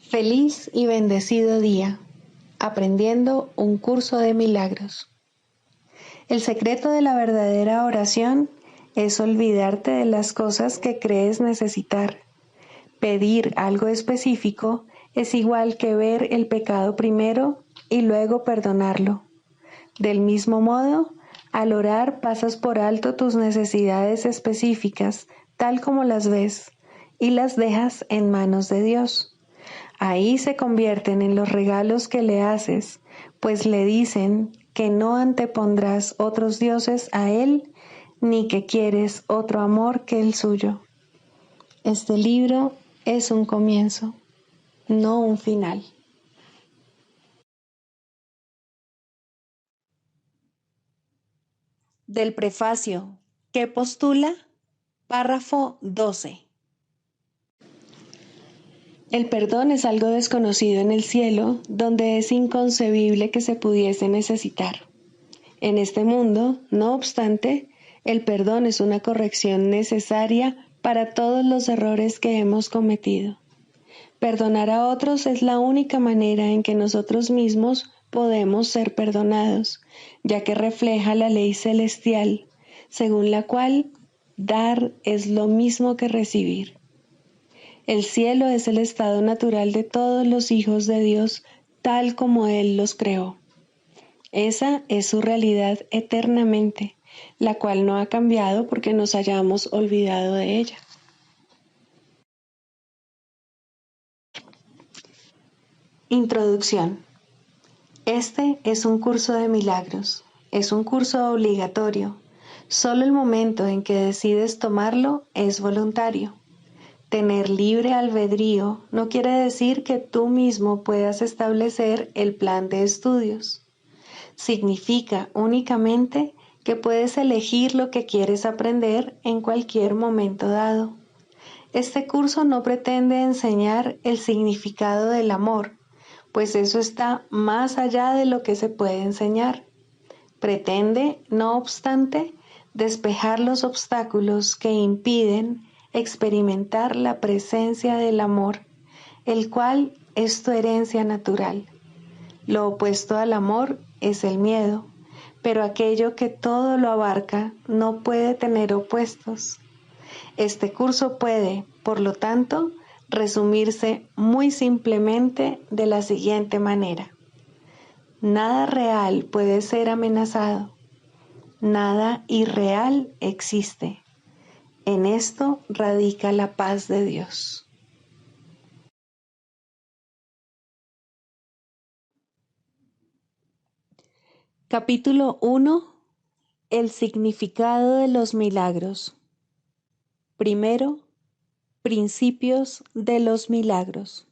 Feliz y bendecido día, aprendiendo un curso de milagros. El secreto de la verdadera oración es olvidarte de las cosas que crees necesitar. Pedir algo específico es igual que ver el pecado primero y luego perdonarlo. Del mismo modo, al orar pasas por alto tus necesidades específicas, tal como las ves, y las dejas en manos de Dios. Ahí se convierten en los regalos que le haces, pues le dicen que no antepondrás otros dioses a Él, ni que quieres otro amor que el suyo. Este libro es un comienzo, no un final. Del prefacio, ¿qué postula? Párrafo 12. El perdón es algo desconocido en el cielo, donde es inconcebible que se pudiese necesitar. En este mundo, no obstante, el perdón es una corrección necesaria para todos los errores que hemos cometido. Perdonar a otros es la única manera en que nosotros mismos podemos ser perdonados, ya que refleja la ley celestial, según la cual dar es lo mismo que recibir. El cielo es el estado natural de todos los hijos de Dios, tal como Él los creó. Esa es su realidad eternamente, la cual no ha cambiado porque nos hayamos olvidado de ella. Introducción. Este es un curso de milagros. Es un curso obligatorio. Solo el momento en que decides tomarlo es voluntario. Tener libre albedrío no quiere decir que tú mismo puedas establecer el plan de estudios. Significa únicamente que puedes elegir lo que quieres aprender en cualquier momento dado. Este curso no pretende enseñar el significado del amor, pues eso está más allá de lo que se puede enseñar. Pretende, no obstante, despejar los obstáculos que impiden experimentar la presencia del amor, el cual es tu herencia natural. Lo opuesto al amor es el miedo, pero aquello que todo lo abarca no puede tener opuestos. Este curso puede, por lo tanto, resumirse muy simplemente de la siguiente manera. Nada real puede ser amenazado. Nada irreal existe. En esto radica la paz de Dios. Capítulo 1. El significado de los milagros. Primero, principios de los milagros.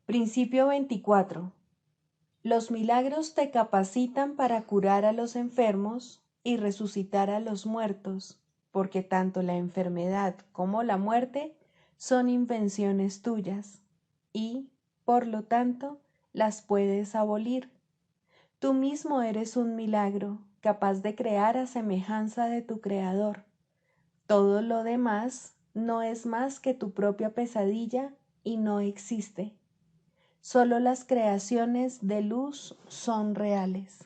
Principio 24. Los milagros te capacitan para curar a los enfermos y resucitar a los muertos, porque tanto la enfermedad como la muerte son invenciones tuyas y, por lo tanto, las puedes abolir. Tú mismo eres un milagro, capaz de crear a semejanza de tu Creador. Todo lo demás no es más que tu propia pesadilla y no existe. Solo las creaciones de luz son reales.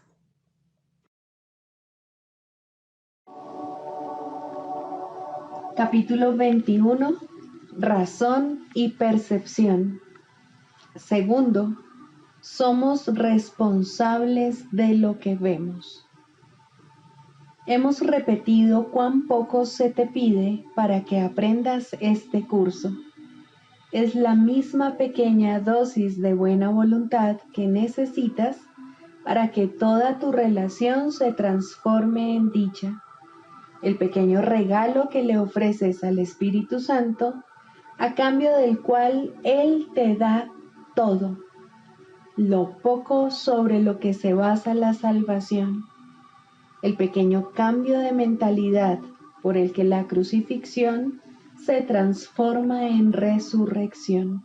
Capítulo 21. Razón y percepción. Segundo, somos responsables de lo que vemos. Hemos repetido cuán poco se te pide para que aprendas este curso. Es la misma pequeña dosis de buena voluntad que necesitas para que toda tu relación se transforme en dicha. El pequeño regalo que le ofreces al Espíritu Santo, a cambio del cual Él te da todo, lo poco sobre lo que se basa la salvación. El pequeño cambio de mentalidad por el que la crucifixión se transforma en resurrección.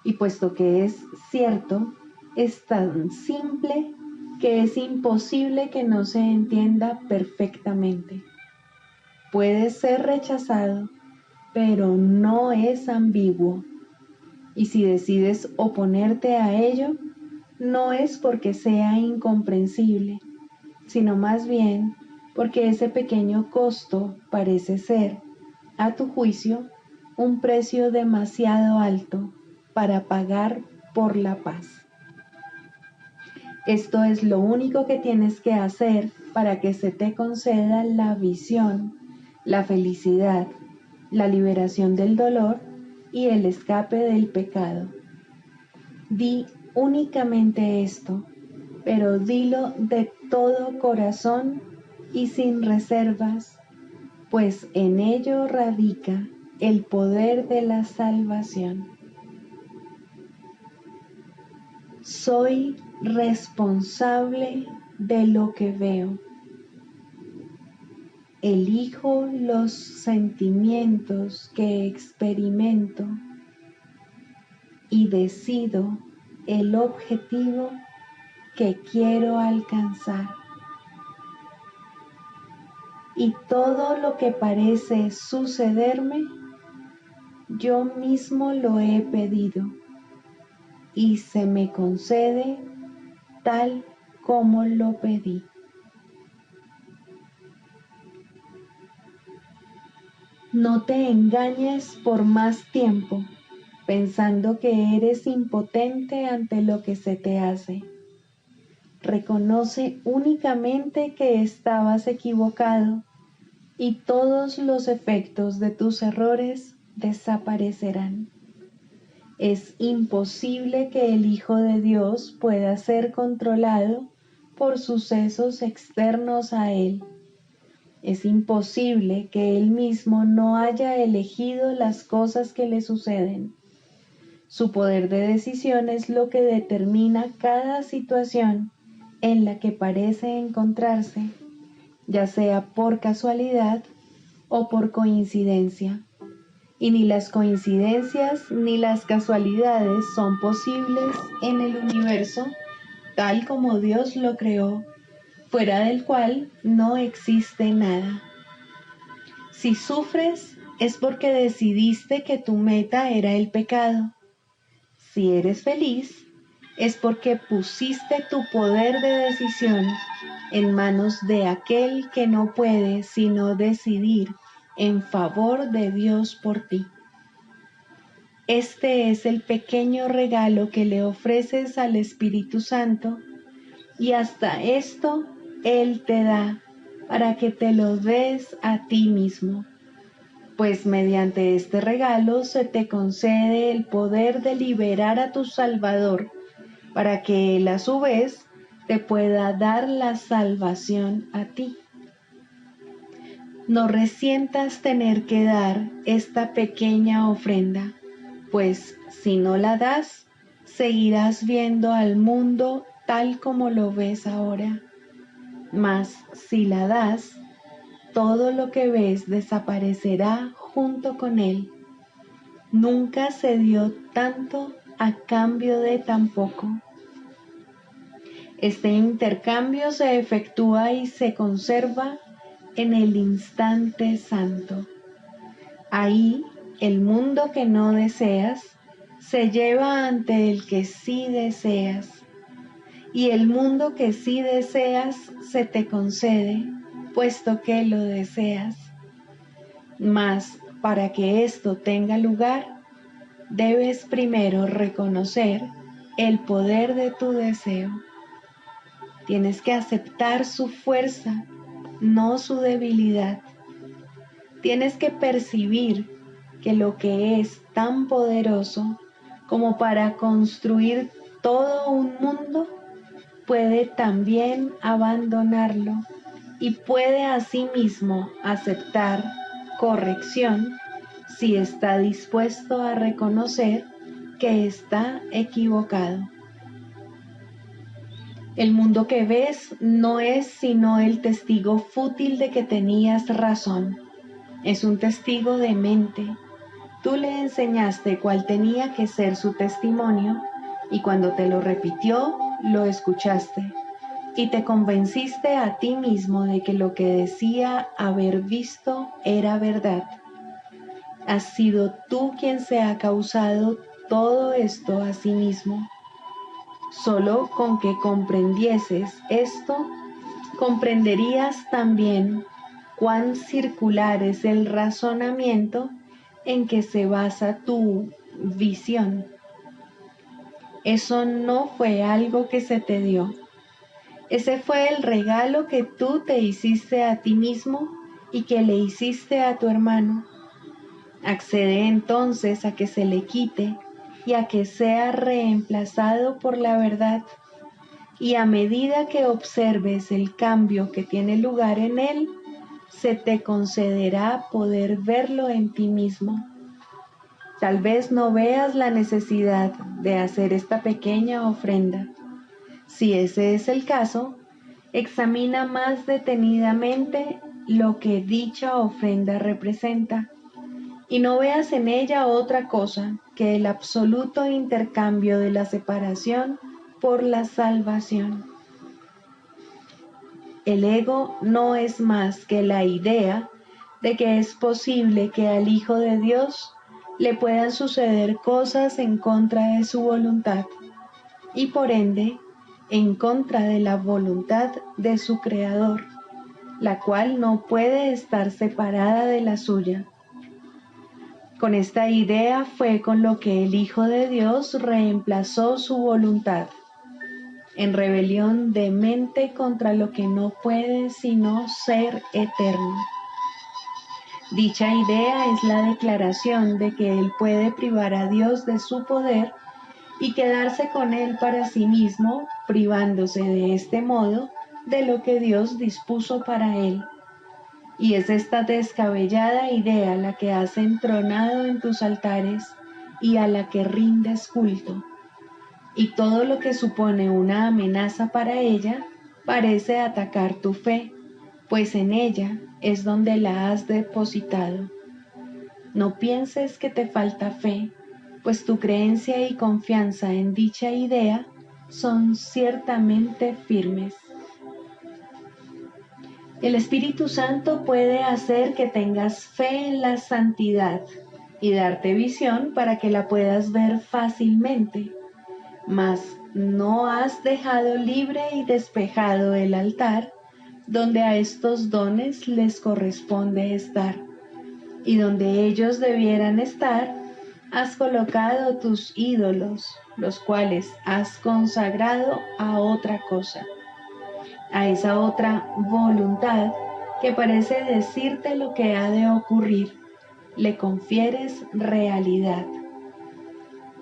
Y puesto que es cierto, es tan simple que es imposible que no se entienda perfectamente. Puede ser rechazado, pero no es ambiguo. Y si decides oponerte a ello, no es porque sea incomprensible, sino más bien porque ese pequeño costo parece ser, a tu juicio, un precio demasiado alto para pagar por la paz. Esto es lo único que tienes que hacer para que se te conceda la visión, la felicidad, la liberación del dolor y el escape del pecado. Di únicamente esto, pero dilo de todo corazón y sin reservas, pues en ello radica el poder de la salvación. Soy responsable de lo que veo. Elijo los sentimientos que experimento y decido el objetivo que quiero alcanzar. Y todo lo que parece sucederme, yo mismo lo he pedido y se me concede tal como lo pedí. No te engañes por más tiempo pensando que eres impotente ante lo que se te hace. Reconoce únicamente que estabas equivocado y todos los efectos de tus errores desaparecerán. Es imposible que el Hijo de Dios pueda ser controlado por sucesos externos a Él. Es imposible que Él mismo no haya elegido las cosas que le suceden. Su poder de decisión es lo que determina cada situación en la que parece encontrarse, ya sea por casualidad o por coincidencia. Y ni las coincidencias ni las casualidades son posibles en el universo tal como Dios lo creó, fuera del cual no existe nada. Si sufres es porque decidiste que tu meta era el pecado. Si eres feliz es porque pusiste tu poder de decisión en manos de aquel que no puede sino decidir en favor de Dios por ti. Este es el pequeño regalo que le ofreces al Espíritu Santo y hasta esto Él te da para que te lo des a ti mismo, pues mediante este regalo se te concede el poder de liberar a tu Salvador para que Él a su vez te pueda dar la salvación a ti. No resientas tener que dar esta pequeña ofrenda, pues si no la das, seguirás viendo al mundo tal como lo ves ahora. Mas si la das, todo lo que ves desaparecerá junto con él. Nunca se dio tanto a cambio de tan poco. Este intercambio se efectúa y se conserva en el instante santo. Ahí, el mundo que no deseas se lleva ante el que sí deseas, y el mundo que sí deseas se te concede, puesto que lo deseas. Mas, para que esto tenga lugar, debes primero reconocer el poder de tu deseo. Tienes que aceptar su fuerza, no su debilidad. Tienes que percibir que lo que es tan poderoso como para construir todo un mundo puede también abandonarlo y puede asimismo aceptar corrección si está dispuesto a reconocer que está equivocado. El mundo que ves no es sino el testigo fútil de que tenías razón. Es un testigo demente. Tú le enseñaste cuál tenía que ser su testimonio y cuando te lo repitió, lo escuchaste y te convenciste a ti mismo de que lo que decía haber visto era verdad. Has sido tú quien se ha causado todo esto a sí mismo. Solo con que comprendieses esto, comprenderías también cuán circular es el razonamiento en que se basa tu visión. Eso no fue algo que se te dio. Ese fue el regalo que tú te hiciste a ti mismo y que le hiciste a tu hermano. Accede entonces a que se le quite y a que sea reemplazado por la verdad. Y a medida que observes el cambio que tiene lugar en él, se te concederá poder verlo en ti mismo. Tal vez no veas la necesidad de hacer esta pequeña ofrenda. Si ese es el caso, examina más detenidamente lo que dicha ofrenda representa y no veas en ella otra cosa que el absoluto intercambio de la separación por la salvación. El ego no es más que la idea de que es posible que al Hijo de Dios le puedan suceder cosas en contra de su voluntad y por ende en contra de la voluntad de su Creador, la cual no puede estar separada de la suya. Con esta idea fue con lo que el Hijo de Dios reemplazó su voluntad, en rebelión de mente contra lo que no puede sino ser eterno. Dicha idea es la declaración de que él puede privar a Dios de su poder y quedarse con él para sí mismo, privándose de este modo de lo que Dios dispuso para él. Y es esta descabellada idea la que has entronado en tus altares y a la que rindes culto. Y todo lo que supone una amenaza para ella parece atacar tu fe, pues en ella es donde la has depositado. No pienses que te falta fe, pues tu creencia y confianza en dicha idea son ciertamente firmes. El Espíritu Santo puede hacer que tengas fe en la santidad y darte visión para que la puedas ver fácilmente, mas no has dejado libre y despejado el altar donde a estos dones les corresponde estar, y donde ellos debieran estar, has colocado tus ídolos, los cuales has consagrado a otra cosa, a esa otra voluntad que parece decirte lo que ha de ocurrir, le confieres realidad.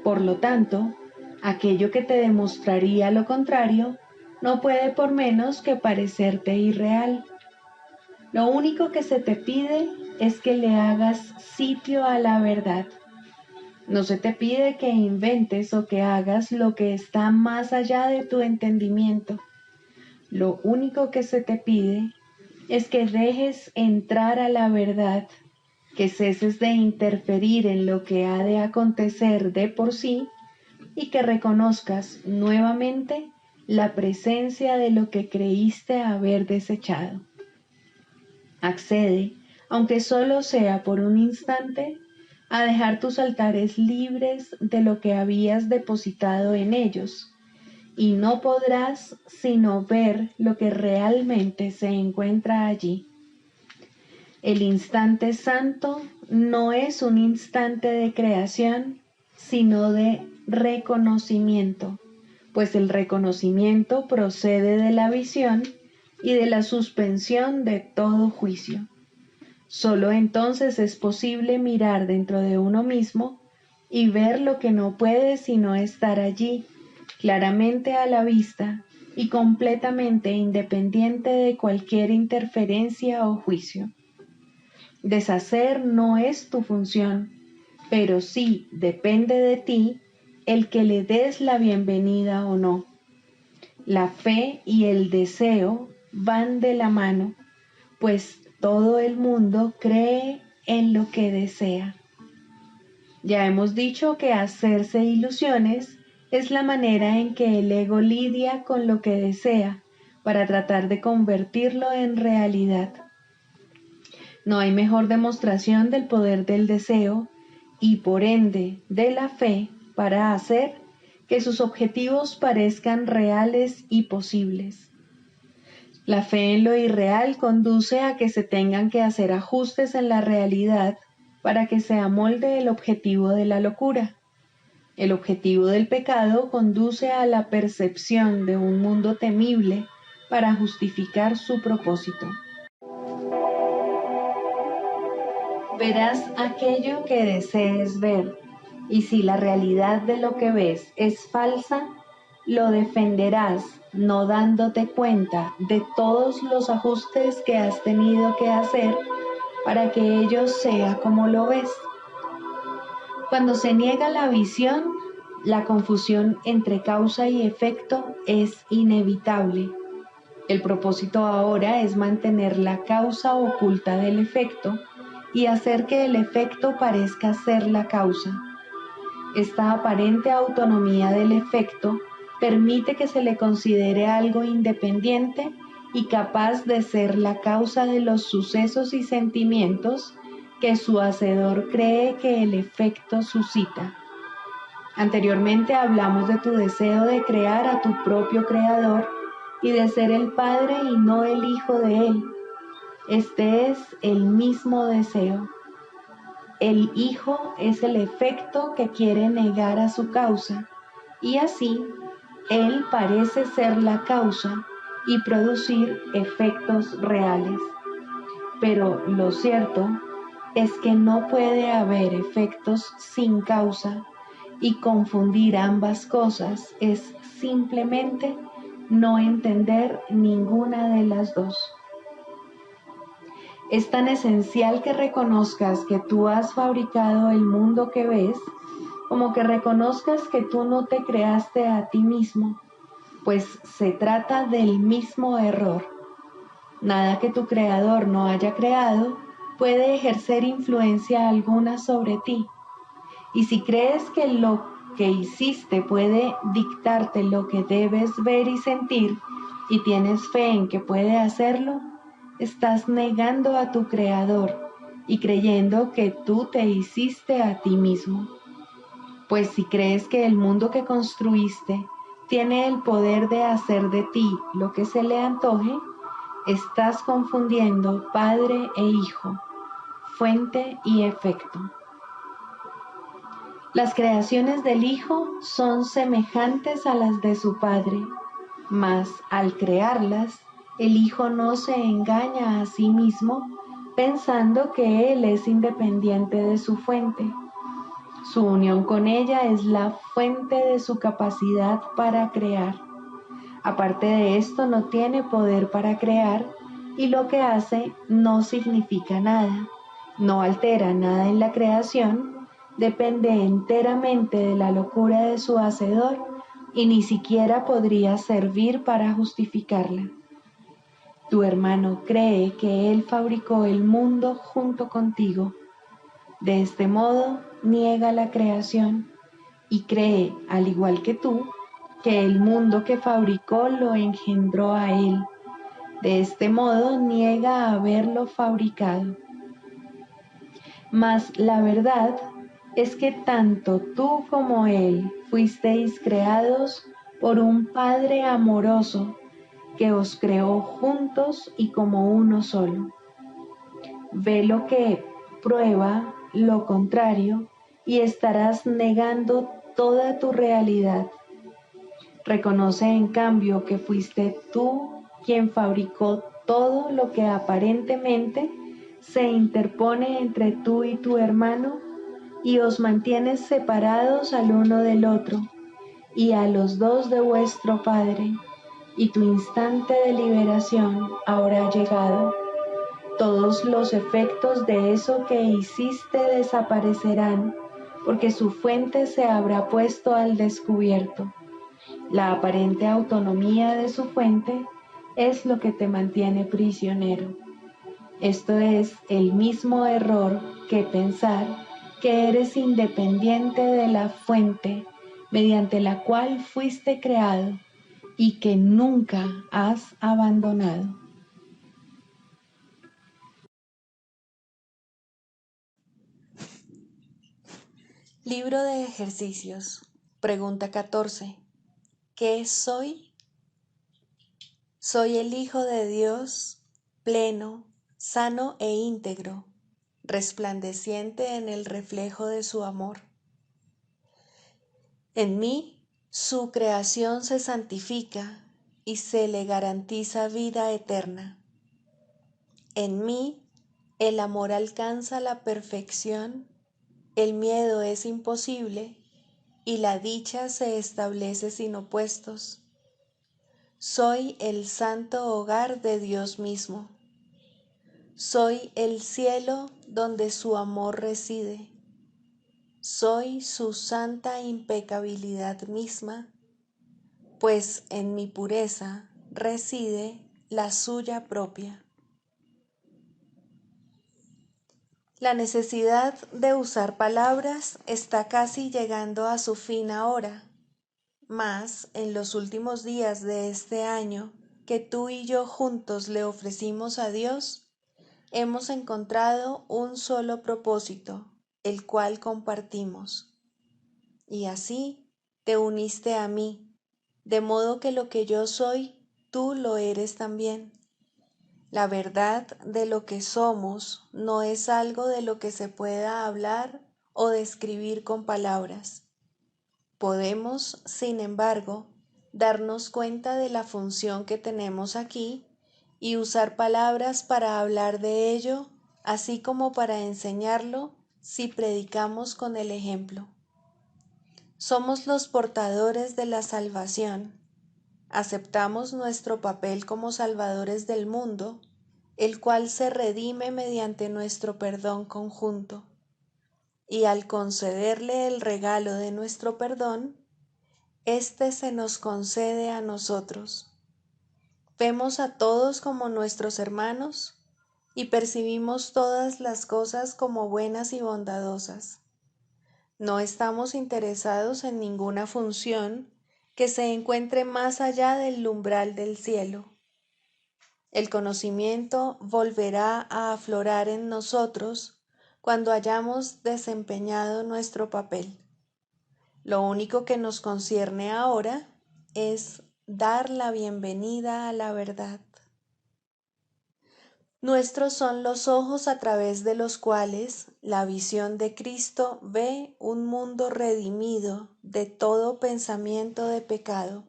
Por lo tanto, aquello que te demostraría lo contrario no puede por menos que parecerte irreal. Lo único que se te pide es que le hagas sitio a la verdad. No se te pide que inventes o que hagas lo que está más allá de tu entendimiento. Lo único que se te pide es que dejes entrar a la verdad, que ceses de interferir en lo que ha de acontecer de por sí y que reconozcas nuevamente la presencia de lo que creíste haber desechado. Accede, aunque solo sea por un instante, a dejar tus altares libres de lo que habías depositado en ellos, y no podrás sino ver lo que realmente se encuentra allí. El instante santo no es un instante de creación, sino de reconocimiento, pues el reconocimiento procede de la visión y de la suspensión de todo juicio. Solo entonces es posible mirar dentro de uno mismo y ver lo que no puede sino estar allí, claramente a la vista y completamente independiente de cualquier interferencia o juicio. Deshacer no es tu función, pero sí depende de ti el que le des la bienvenida o no. La fe y el deseo van de la mano, pues todo el mundo cree en lo que desea. Ya hemos dicho que hacerse ilusiones es la manera en que el ego lidia con lo que desea para tratar de convertirlo en realidad. No hay mejor demostración del poder del deseo y por ende de la fe para hacer que sus objetivos parezcan reales y posibles. La fe en lo irreal conduce a que se tengan que hacer ajustes en la realidad para que se amolde el objetivo de la locura. El objetivo del pecado conduce a la percepción de un mundo temible para justificar su propósito. Verás aquello que desees ver, y si la realidad de lo que ves es falsa, lo defenderás no dándote cuenta de todos los ajustes que has tenido que hacer para que ello sea como lo ves. Cuando se niega la visión, la confusión entre causa y efecto es inevitable. El propósito ahora es mantener la causa oculta del efecto y hacer que el efecto parezca ser la causa. Esta aparente autonomía del efecto permite que se le considere algo independiente y capaz de ser la causa de los sucesos y sentimientos que su hacedor cree que el efecto suscita. Anteriormente hablamos de tu deseo de crear a tu propio creador y de ser el padre y no el hijo de él. Este es el mismo deseo. El hijo es el efecto que quiere negar a su causa, y así él parece ser la causa y producir efectos reales. Pero lo cierto es que no puede haber efectos sin causa, y confundir ambas cosas es simplemente no entender ninguna de las dos. Es tan esencial que reconozcas que tú has fabricado el mundo que ves, como que reconozcas que tú no te creaste a ti mismo, pues se trata del mismo error. Nada que tu creador no haya creado puede ejercer influencia alguna sobre ti. Y si crees que lo que hiciste puede dictarte lo que debes ver y sentir, y tienes fe en que puede hacerlo, estás negando a tu creador y creyendo que tú te hiciste a ti mismo. Pues si crees que el mundo que construiste tiene el poder de hacer de ti lo que se le antoje, estás confundiendo padre e hijo, fuente y efecto. Las creaciones del Hijo son semejantes a las de su Padre, mas al crearlas, el Hijo no se engaña a sí mismo pensando que Él es independiente de su fuente. Su unión con ella es la fuente de su capacidad para crear. Aparte de esto, no tiene poder para crear y lo que hace no significa nada, no altera nada en la creación, depende enteramente de la locura de su hacedor y ni siquiera podría servir para justificarla. Tu hermano cree que él fabricó el mundo junto contigo. De este modo, niega la creación y cree, al igual que tú, que el mundo que fabricó lo engendró a él. De este modo, niega haberlo fabricado. Mas la verdad es que tanto tú como él fuisteis creados por un Padre amoroso que os creó juntos y como uno solo. Ve lo que prueba lo contrario y estarás negando toda tu realidad. Reconoce en cambio que fuiste tú quien fabricó todo lo que aparentemente se interpone entre tú y tu hermano y os mantienes separados al uno del otro y a los dos de vuestro Padre, y tu instante de liberación ahora ha llegado. Todos los efectos de eso que hiciste desaparecerán, porque su fuente se habrá puesto al descubierto. La aparente autonomía de su fuente es lo que te mantiene prisionero. Esto es el mismo error que pensar que eres independiente de la fuente mediante la cual fuiste creado y que nunca has abandonado. Libro de ejercicios. Pregunta 14. ¿Qué soy? Soy el Hijo de Dios, pleno, sano e íntegro, resplandeciente en el reflejo de su amor. En mí, su creación se santifica y se le garantiza vida eterna. En mí, el amor alcanza la perfección, el miedo es imposible y la dicha se establece sin opuestos. Soy el santo hogar de Dios mismo. Soy el cielo donde su amor reside. Soy su santa impecabilidad misma, pues en mi pureza reside la suya propia. La necesidad de usar palabras está casi llegando a su fin ahora, mas en los últimos días de este año que tú y yo juntos le ofrecimos a Dios, hemos encontrado un solo propósito, el cual compartimos. Y así te uniste a mí, de modo que lo que yo soy, tú lo eres también. La verdad de lo que somos no es algo de lo que se pueda hablar o describir con palabras. Podemos, sin embargo, darnos cuenta de la función que tenemos aquí y usar palabras para hablar de ello, así como para enseñarlo si predicamos con el ejemplo. Somos los portadores de la salvación. Aceptamos nuestro papel como salvadores del mundo, el cual se redime mediante nuestro perdón conjunto. Y al concederle el regalo de nuestro perdón, éste se nos concede a nosotros. Vemos a todos como nuestros hermanos y percibimos todas las cosas como buenas y bondadosas. No estamos interesados en ninguna función que se encuentre más allá del umbral del cielo. El conocimiento volverá a aflorar en nosotros cuando hayamos desempeñado nuestro papel. Lo único que nos concierne ahora es dar la bienvenida a la verdad. Nuestros son los ojos a través de los cuales la visión de Cristo ve un mundo redimido de todo pensamiento de pecado.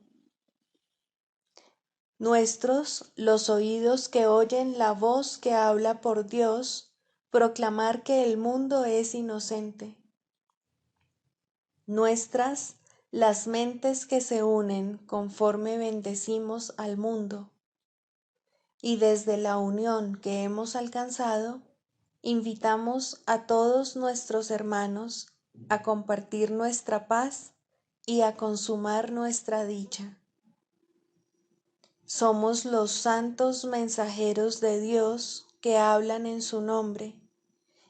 Nuestros los oídos que oyen la voz que habla por Dios, proclamar que el mundo es inocente. Nuestras las mentes que se unen conforme bendecimos al mundo. Y desde la unión que hemos alcanzado, invitamos a todos nuestros hermanos a compartir nuestra paz y a consumar nuestra dicha. Somos los santos mensajeros de Dios que hablan en su nombre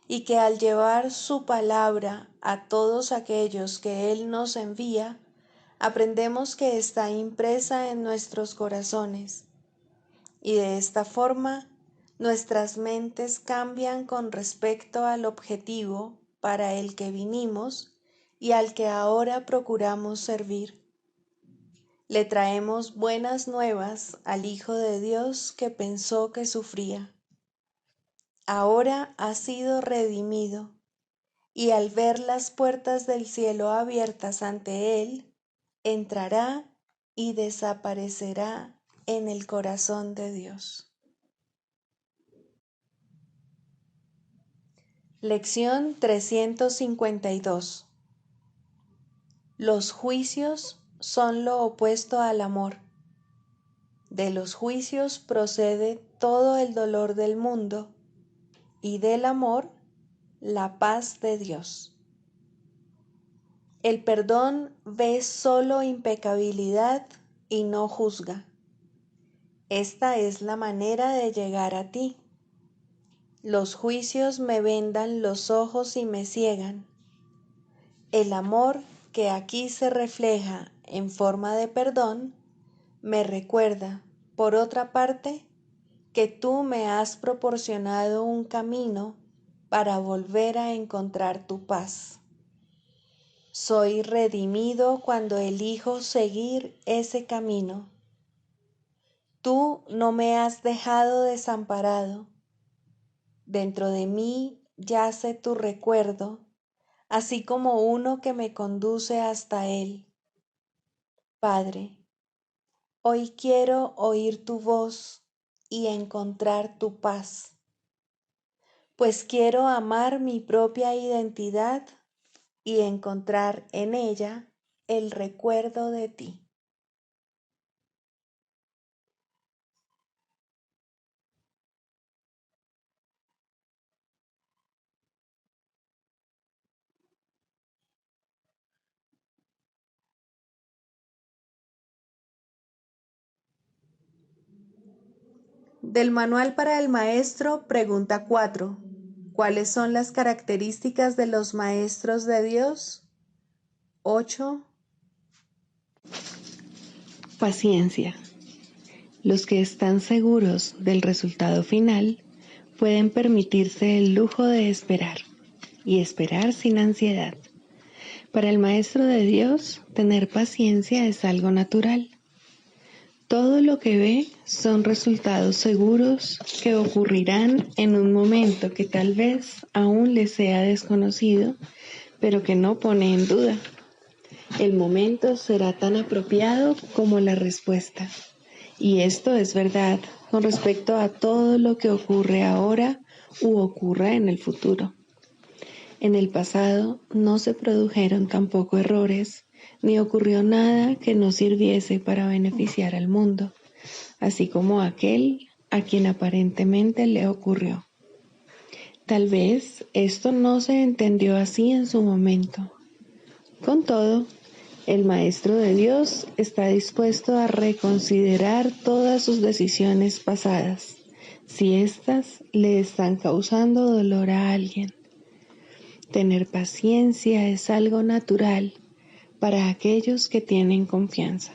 y que al llevar su palabra a todos aquellos que Él nos envía, aprendemos que está impresa en nuestros corazones. Y de esta forma, nuestras mentes cambian con respecto al objetivo para el que vinimos y al que ahora procuramos servir. Le traemos buenas nuevas al Hijo de Dios que pensó que sufría. Ahora ha sido redimido y al ver las puertas del cielo abiertas ante él, entrará y desaparecerá en el corazón de Dios. Lección 352. Los juicios son lo opuesto al amor. De los juicios procede todo el dolor del mundo y del amor la paz de Dios. El perdón ve solo impecabilidad y no juzga. Esta es la manera de llegar a ti. Los juicios me vendan los ojos y me ciegan. El amor que aquí se refleja en forma de perdón me recuerda, por otra parte, que tú me has proporcionado un camino para volver a encontrar tu paz. Soy redimido cuando elijo seguir ese camino. Tú no me has dejado desamparado. Dentro de mí yace tu recuerdo, así como uno que me conduce hasta él. Padre, hoy quiero oír tu voz y encontrar tu paz, pues quiero amar mi propia identidad y encontrar en ella el recuerdo de ti. Del Manual para el Maestro, pregunta 4. ¿Cuáles son las características de los maestros de Dios? 8. Paciencia. Los que están seguros del resultado final pueden permitirse el lujo de esperar y esperar sin ansiedad. Para el Maestro de Dios, tener paciencia es algo natural. Todo lo que ve son resultados seguros que ocurrirán en un momento que tal vez aún le sea desconocido, pero que no pone en duda. El momento será tan apropiado como la respuesta. Y esto es verdad con respecto a todo lo que ocurre ahora u ocurra en el futuro. En el pasado no se produjeron tampoco errores, ni ocurrió nada que no sirviese para beneficiar al mundo, así como aquel a quien aparentemente le ocurrió. Tal vez esto no se entendió así en su momento. Con todo, el Maestro de Dios está dispuesto a reconsiderar todas sus decisiones pasadas, si éstas le están causando dolor a alguien. Tener paciencia es algo natural para aquellos que tienen confianza.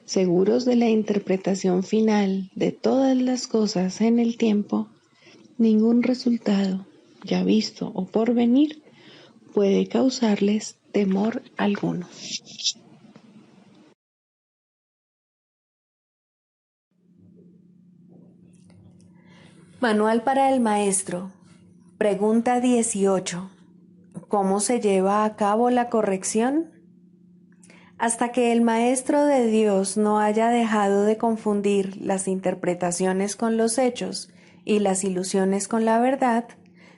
Seguros de la interpretación final de todas las cosas en el tiempo, ningún resultado, ya visto o por venir, puede causarles temor alguno. Manual para el Maestro. Pregunta 18. ¿Cómo se lleva a cabo la corrección? Hasta que el Maestro de Dios no haya dejado de confundir las interpretaciones con los hechos y las ilusiones con la verdad,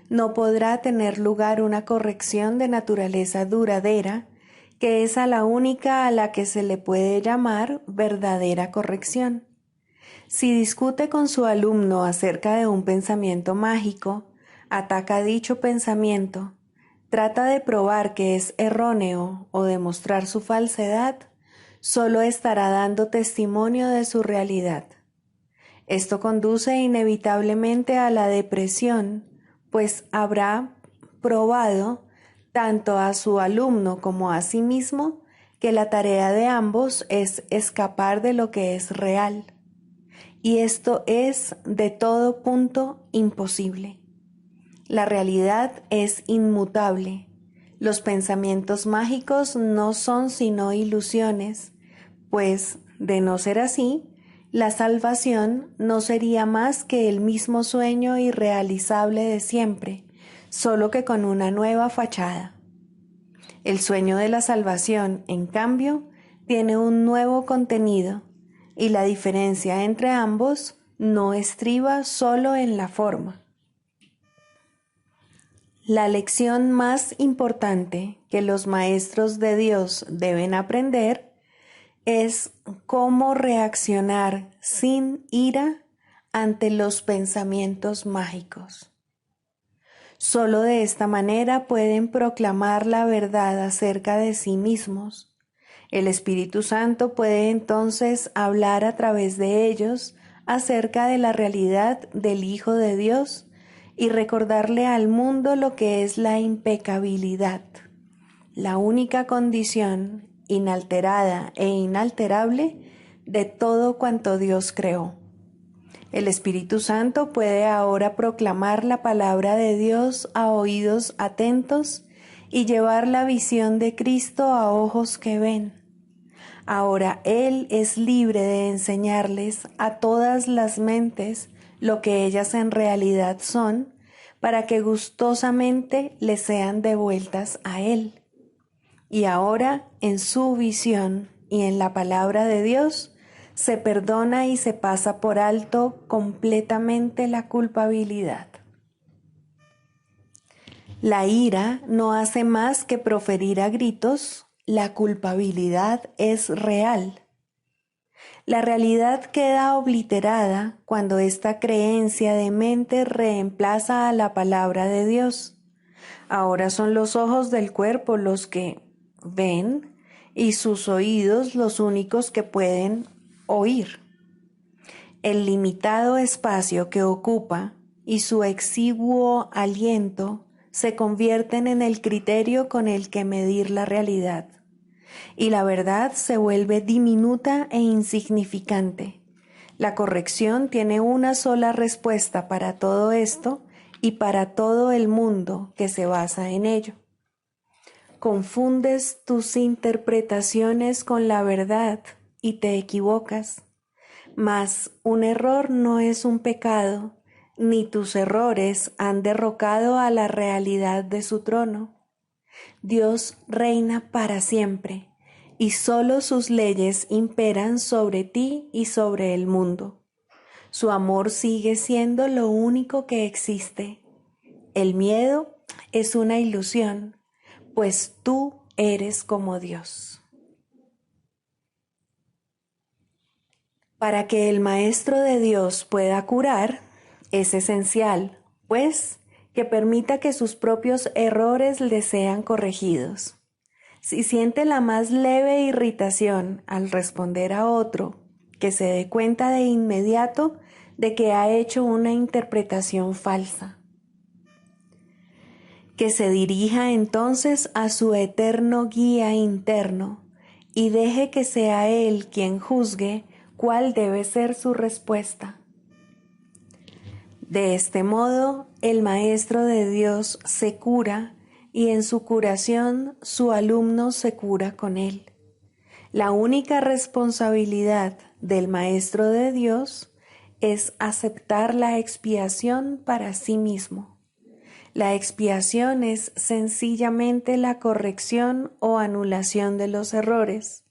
no podrá tener lugar una corrección de naturaleza duradera, que es a la única a la que se le puede llamar verdadera corrección. Si discute con su alumno acerca de un pensamiento mágico, ataca dicho pensamiento, trata de probar que es erróneo o demostrar su falsedad, solo estará dando testimonio de su realidad. Esto conduce inevitablemente a la depresión, pues habrá probado tanto a su alumno como a sí mismo que la tarea de ambos es escapar de lo que es real. Y esto es de todo punto imposible. La realidad es inmutable. Los pensamientos mágicos no son sino ilusiones, pues, de no ser así, la salvación no sería más que el mismo sueño irrealizable de siempre, solo que con una nueva fachada. El sueño de la salvación, en cambio, tiene un nuevo contenido, y la diferencia entre ambos no estriba solo en la forma. La lección más importante que los maestros de Dios deben aprender es cómo reaccionar sin ira ante los pensamientos mágicos. Solo de esta manera pueden proclamar la verdad acerca de sí mismos. El Espíritu Santo puede entonces hablar a través de ellos acerca de la realidad del Hijo de Dios y recordarle al mundo lo que es la impecabilidad, la única condición inalterada e inalterable de todo cuanto Dios creó. El Espíritu Santo puede ahora proclamar la palabra de Dios a oídos atentos y llevar la visión de Cristo a ojos que ven. Ahora Él es libre de enseñarles a todas las mentes lo que ellas en realidad son, para que gustosamente les sean devueltas a Él. Y ahora, en su visión y en la palabra de Dios, se perdona y se pasa por alto completamente la culpabilidad. La ira no hace más que proferir a gritos, la culpabilidad es real. La realidad queda obliterada cuando esta creencia de mente reemplaza a la palabra de Dios. Ahora son los ojos del cuerpo los que ven y sus oídos los únicos que pueden oír. El limitado espacio que ocupa y su exiguo aliento se convierten en el criterio con el que medir la realidad, y la verdad se vuelve diminuta e insignificante. La corrección tiene una sola respuesta para todo esto y para todo el mundo que se basa en ello. Confundes tus interpretaciones con la verdad y te equivocas. Mas un error no es un pecado, ni tus errores han derrocado a la realidad de su trono. Dios reina para siempre, y solo sus leyes imperan sobre ti y sobre el mundo. Su amor sigue siendo lo único que existe. El miedo es una ilusión, pues tú eres como Dios. Para que el Maestro de Dios pueda curar, es esencial, pues, que permita que sus propios errores le sean corregidos. Si siente la más leve irritación al responder a otro, que se dé cuenta de inmediato de que ha hecho una interpretación falsa. Que se dirija entonces a su eterno guía interno y deje que sea él quien juzgue cuál debe ser su respuesta. De este modo, el Maestro de Dios se cura y en su curación su alumno se cura con él. La única responsabilidad del Maestro de Dios es aceptar la expiación para sí mismo. La expiación es sencillamente la corrección o anulación de los errores.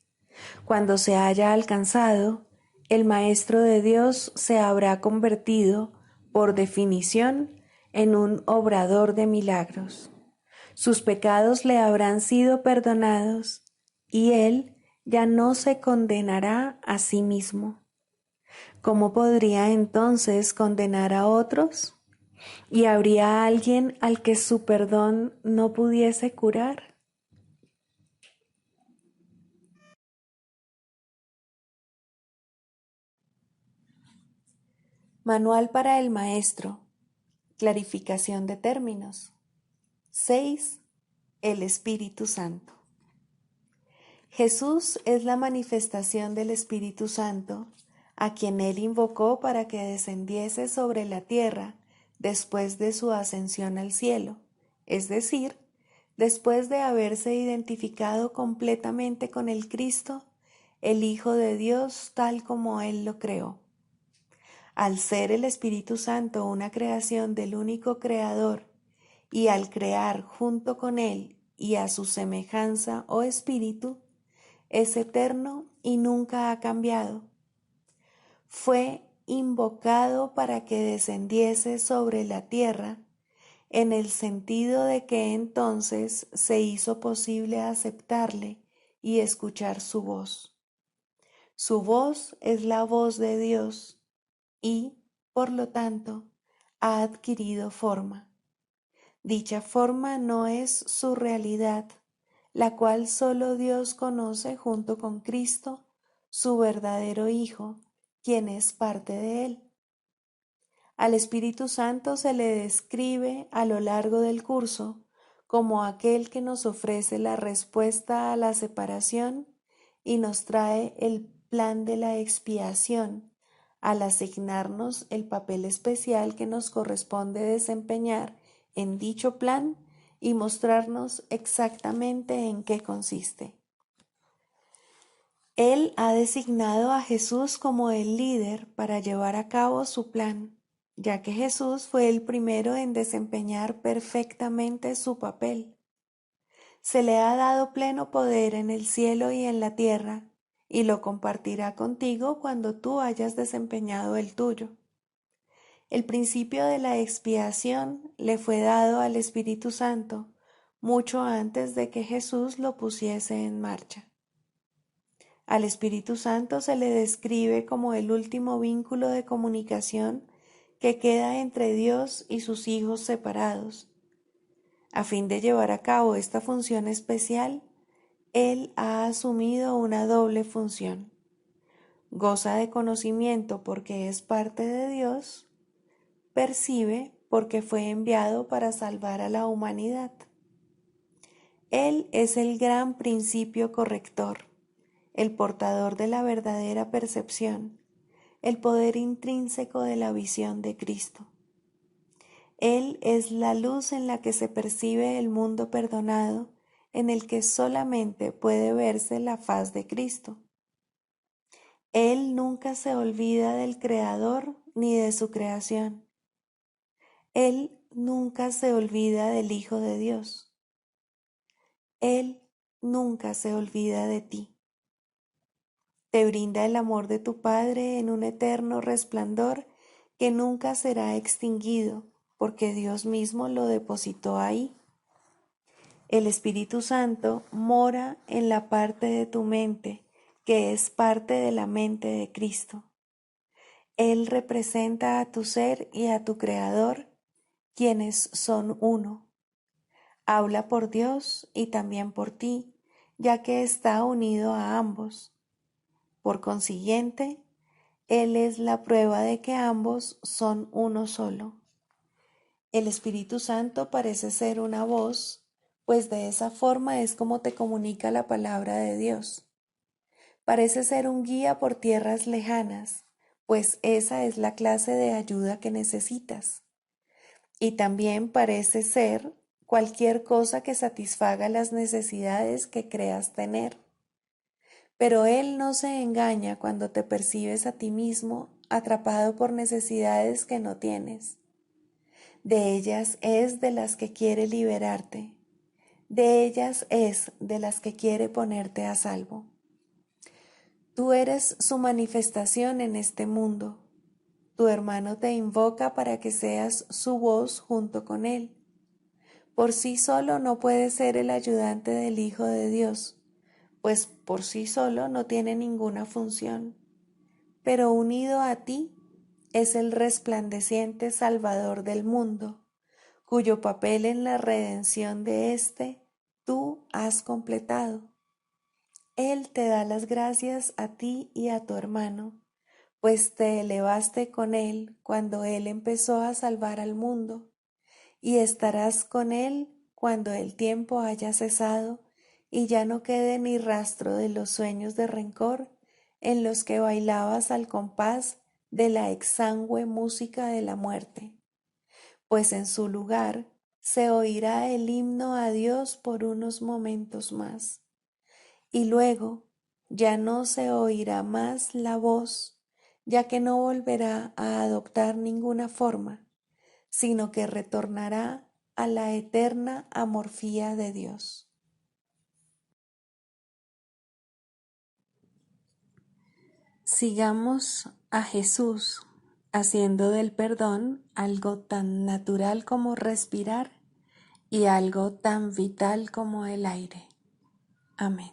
Cuando se haya alcanzado, el Maestro de Dios se habrá convertido, por definición, en un obrador de milagros. Sus pecados le habrán sido perdonados y él ya no se condenará a sí mismo. ¿Cómo podría entonces condenar a otros? ¿Y habría alguien al que su perdón no pudiese curar? Manual para el Maestro. Clarificación de términos. 6. El Espíritu Santo. Jesús es la manifestación del Espíritu Santo, a quien Él invocó para que descendiese sobre la tierra después de su ascensión al cielo, es decir, después de haberse identificado completamente con el Cristo, el Hijo de Dios tal como Él lo creó. Al ser el Espíritu Santo una creación del único Creador, y al crear junto con Él y a su semejanza o espíritu, es eterno y nunca ha cambiado. Fue invocado para que descendiese sobre la tierra, en el sentido de que entonces se hizo posible aceptarle y escuchar su voz. Su voz es la voz de Dios y, por lo tanto, ha adquirido forma. Dicha forma no es su realidad, la cual solo Dios conoce junto con Cristo, su verdadero Hijo, quien es parte de Él. Al Espíritu Santo se le describe a lo largo del curso como aquel que nos ofrece la respuesta a la separación y nos trae el plan de la expiación, al asignarnos el papel especial que nos corresponde desempeñar en dicho plan y mostrarnos exactamente en qué consiste. Él ha designado a Jesús como el líder para llevar a cabo su plan, ya que Jesús fue el primero en desempeñar perfectamente su papel. Se le ha dado pleno poder en el cielo y en la tierra, y lo compartirá contigo cuando tú hayas desempeñado el tuyo. El principio de la expiación le fue dado al Espíritu Santo mucho antes de que Jesús lo pusiese en marcha. Al Espíritu Santo se le describe como el último vínculo de comunicación que queda entre Dios y sus hijos separados. A fin de llevar a cabo esta función especial, Él ha asumido una doble función. Goza de conocimiento porque es parte de Dios, percibe porque fue enviado para salvar a la humanidad. Él es el gran principio corrector, el portador de la verdadera percepción, el poder intrínseco de la visión de Cristo. Él es la luz en la que se percibe el mundo perdonado, en el que solamente puede verse la faz de Cristo. Él nunca se olvida del Creador ni de su creación. Él nunca se olvida del Hijo de Dios. Él nunca se olvida de ti. Te brinda el amor de tu Padre en un eterno resplandor que nunca será extinguido, porque Dios mismo lo depositó ahí. El Espíritu Santo mora en la parte de tu mente, que es parte de la mente de Cristo. Él representa a tu ser y a tu Creador, quienes son uno. Habla por Dios y también por ti, ya que está unido a ambos. Por consiguiente, Él es la prueba de que ambos son uno solo. El Espíritu Santo parece ser una voz, pues de esa forma es como te comunica la palabra de Dios. Parece ser un guía por tierras lejanas, pues esa es la clase de ayuda que necesitas. Y también parece ser cualquier cosa que satisfaga las necesidades que creas tener. Pero Él no se engaña cuando te percibes a ti mismo atrapado por necesidades que no tienes. De ellas es de las que quiere liberarte. De ellas es de las que quiere ponerte a salvo. Tú eres su manifestación en este mundo. Tu hermano te invoca para que seas su voz junto con él. Por sí solo no puede ser el ayudante del Hijo de Dios, pues por sí solo no tiene ninguna función. Pero unido a ti es el resplandeciente Salvador del mundo, cuyo papel en la redención de éste tú has completado. Él te da las gracias a ti y a tu hermano, pues te elevaste con él cuando él empezó a salvar al mundo, y estarás con él cuando el tiempo haya cesado y ya no quede ni rastro de los sueños de rencor en los que bailabas al compás de la exangüe música de la muerte, pues en su lugar se oirá el himno a Dios por unos momentos más, y luego ya no se oirá más la voz, ya que no volverá a adoptar ninguna forma, sino que retornará a la eterna amorfía de Dios. Sigamos a Jesús haciendo del perdón algo tan natural como respirar y algo tan vital como el aire. Amén.